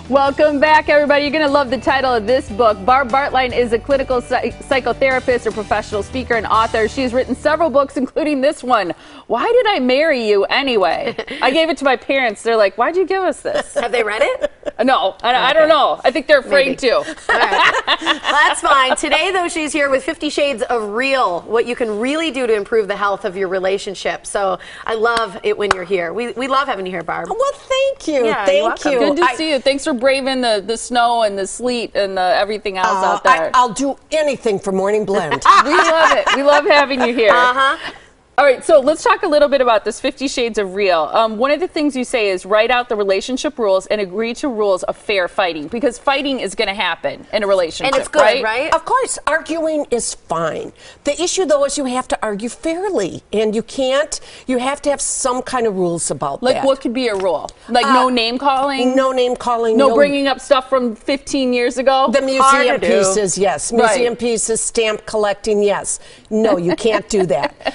Welcome back, everybody. You're going to love the title of this book. Barb Bartlein is a clinical psychotherapist, a professional speaker, and author. She's written several books, including this one, Why Did I Marry You Anyway? I gave it to my parents. They're like, why'd you give us this? Have they read it? No, I don't know. I think they're afraid to. All right. Well, that's fine. Today, though, she's here with 50 Shades of Real, what you can really do to improve the health of your relationship. So I love it when you're here. We love having you here, Barb. Well, thank you. Yeah, thank you. Good to see you. Thanks for braving the snow and the sleet and everything else out there. I'll do anything for Morning Blend. We love it. We love having you here. All right, so let's talk a little bit about this 50 Shades of Real. One of the things you say is write out the relationship rules and agree to rules of fair fighting, because fighting is going to happen in a relationship, and it's good, right? Of course, arguing is fine. The issue, though, is you have to argue fairly, and you have to have some kind of rules about that. Like what could be a rule? Like no name calling? No name calling. No bringing up stuff from 15 years ago? The museum pieces, yes. Museum pieces, stamp collecting, yes. No, you can't do that.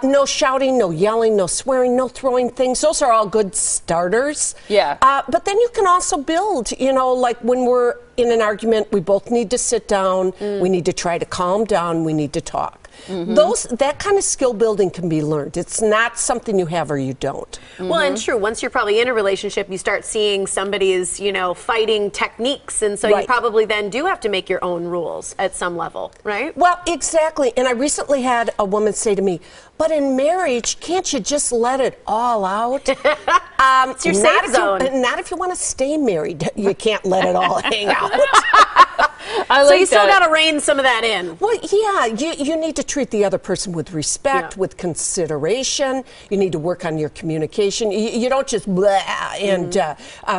No shouting, no yelling, no swearing, no throwing things. Those are all good starters. Yeah. But then you can also build, like when we're in an argument, we both need to sit down. We need to try to calm down. We need to talk. That kind of skill building can be learned. It's not something you have or you don't. Well, and true, once you're probably in a relationship, you start seeing somebody's, fighting techniques, and so you probably then do have to make your own rules at some level, right? Well, exactly. And I recently had a woman say to me, but in marriage, can't you just let it all out? It's your safe zone. Not if you want to stay married. You can't let it all hang out. So you still got to rein some of that in. Well, yeah, you need to treat the other person with respect, with consideration. You need to work on your communication. You don't just blah and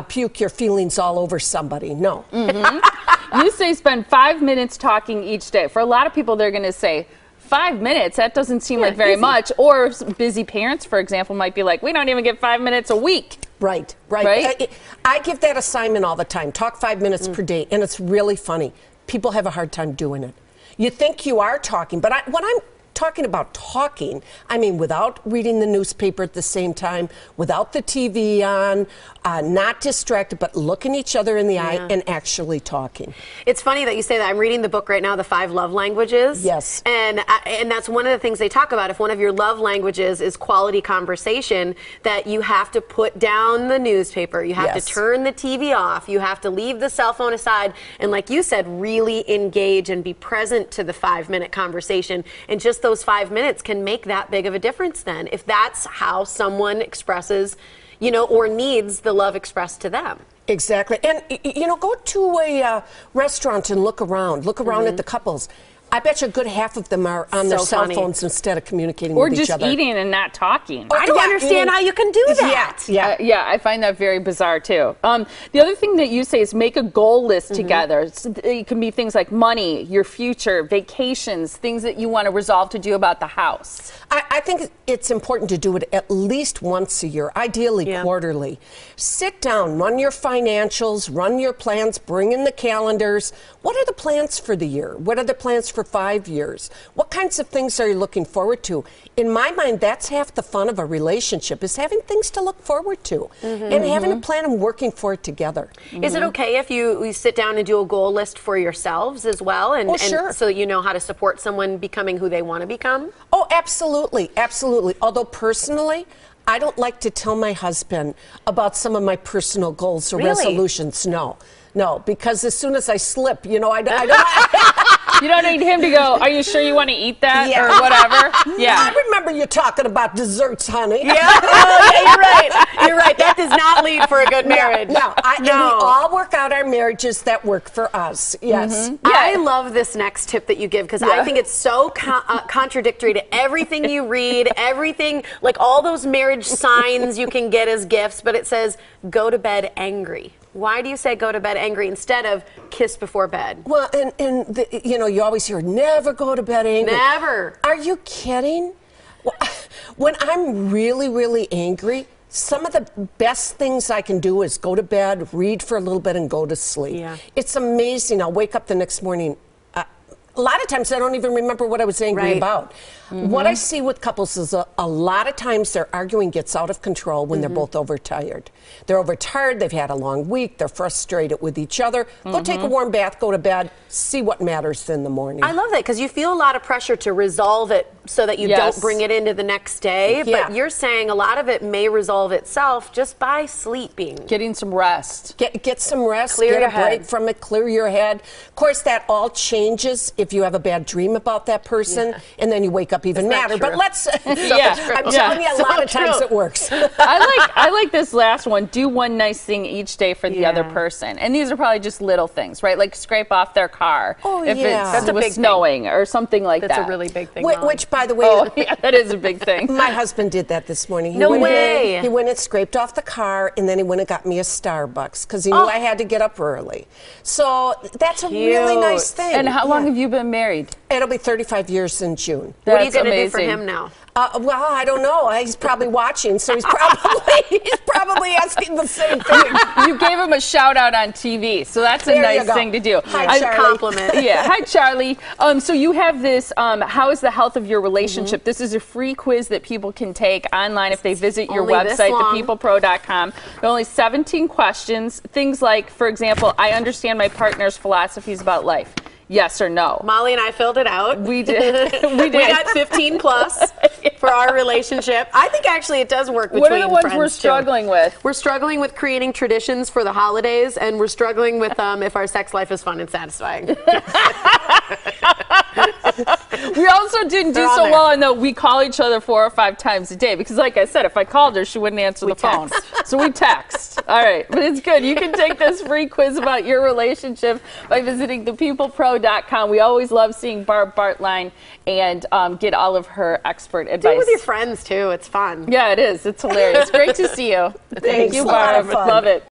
puke your feelings all over somebody. No. You say spend 5 minutes talking each day. For a lot of people, they're going to say, 5 minutes, that doesn't seem like very much. Or busy parents, for example, might be like, we don't even get 5 minutes a week. Right. I give that assignment all the time. Talk 5 minutes per day, and it's really funny. People have a hard time doing it. You think you are talking, but when I'm talking about talking, I mean without reading the newspaper at the same time, without the TV on, not distracted, but looking each other in the eye and actually talking. It's funny that you say that. I'm reading the book right now, The 5 Love Languages. Yes. And that's one of the things they talk about. If one of your love languages is quality conversation, that you have to put down the newspaper, you have to turn the TV off, you have to leave the cell phone aside, and like you said, really engage and be present to the 5-minute conversation. And just those 5 minutes can make that big of a difference then, if that's how someone expresses, or needs the love expressed to them. Exactly. And, go to a restaurant and look around at the couples. I bet you a good half of them are on their cell phones instead of communicating with each other. Or just eating and not talking. I don't understand how you can do that. Yeah, I find that very bizarre, too. The other thing that you say is make a goal list together. It can be things like money, your future, vacations, things that you want to resolve to do about the house. I think it's important to do it at least once a year, ideally quarterly. Sit down, run your financials, run your plans, bring in the calendars. What are the plans for the year? What are the plans for 5 years? What kinds of things are you looking forward to? In my mind, that's half the fun of a relationship, is having things to look forward to and having a plan and working for it together. Is it okay if you sit down and do a goal list for yourselves as well? And so you know how to support someone becoming who they want to become? Oh, absolutely. Absolutely. Although personally, I don't like to tell my husband about some of my personal goals or resolutions. No, because as soon as I slip, I don't. You don't need him to go, are you sure you want to eat that or whatever? Yeah. I remember you talking about desserts, honey. Yeah, you're right. You're right. That does not lead for a good marriage. No. We all work out our marriages that work for us. Yes. I love this next tip that you give, because I think it's so contradictory to everything you read, everything, like all those marriage signs you can get as gifts, but it says, go to bed angry. Why do you say go to bed angry instead of kiss before bed? Well, you always hear, never go to bed angry. Never. Are you kidding? When I'm really, really angry, some of the best things I can do is go to bed, read for a little bit, and go to sleep. Yeah. It's amazing. I'll wake up the next morning. a lot of times I don't even remember what I was angry about. What I see with couples is a lot of times their arguing gets out of control when they're both overtired. They're overtired, they've had a long week, they're frustrated with each other. Go take a warm bath, go to bed, see what matters in the morning. I love that because you feel a lot of pressure to resolve it so that you don't bring it into the next day. But you're saying a lot of it may resolve itself just by sleeping. Getting some rest. Get some rest, clear get your a break head. from it, clear your head. Of course, that all changes if you have a bad dream about that person, and then you wake up even madder. But let's, I'm telling you, a lot of times it works. I like this last one. Do one nice thing each day for the other person. And these are probably just little things, right? Like scrape off their car if That's a it was big snowing or something like that. That's a really big thing. Which, by the way, that is a big thing. my husband did that this morning. No way. He went and scraped off the car, and then he went and got me a Starbucks because he knew I had to get up early. So that's a really nice thing. And how long have you been married? It'll be 35 years in June. What are you going to do for him now? Well, I don't know. He's probably watching, so he's probably asking the same thing. You gave him a shout out on TV, so that's a nice thing to do. Hi, Charlie. Compliment. Yeah. Hi, Charlie. So you have this. How is the health of your relationship? This is a free quiz that people can take online if they visit your website, thepeoplepro.com. There are only 17 questions. Things like, for example, I understand my partner's philosophies about life. Yes or no? Molly and I filled it out. We did. We got 15 plus for our relationship. I think actually it does work between What are the ones friends we're struggling with? We're struggling with creating traditions for the holidays, and we're struggling with if our sex life is fun and satisfying. We also didn't do so well in that we call each other 4 or 5 times a day because, like I said, if I called her, she wouldn't answer the phone. So we text. All right, but it's good. You can take this free quiz about your relationship by visiting thepeoplepro.com. We always love seeing Barb Bartlein and get all of her expert advice. Do it with your friends too. It's fun. Yeah, it is. It's hilarious. Great to see you. Thank you, Barb. Love it.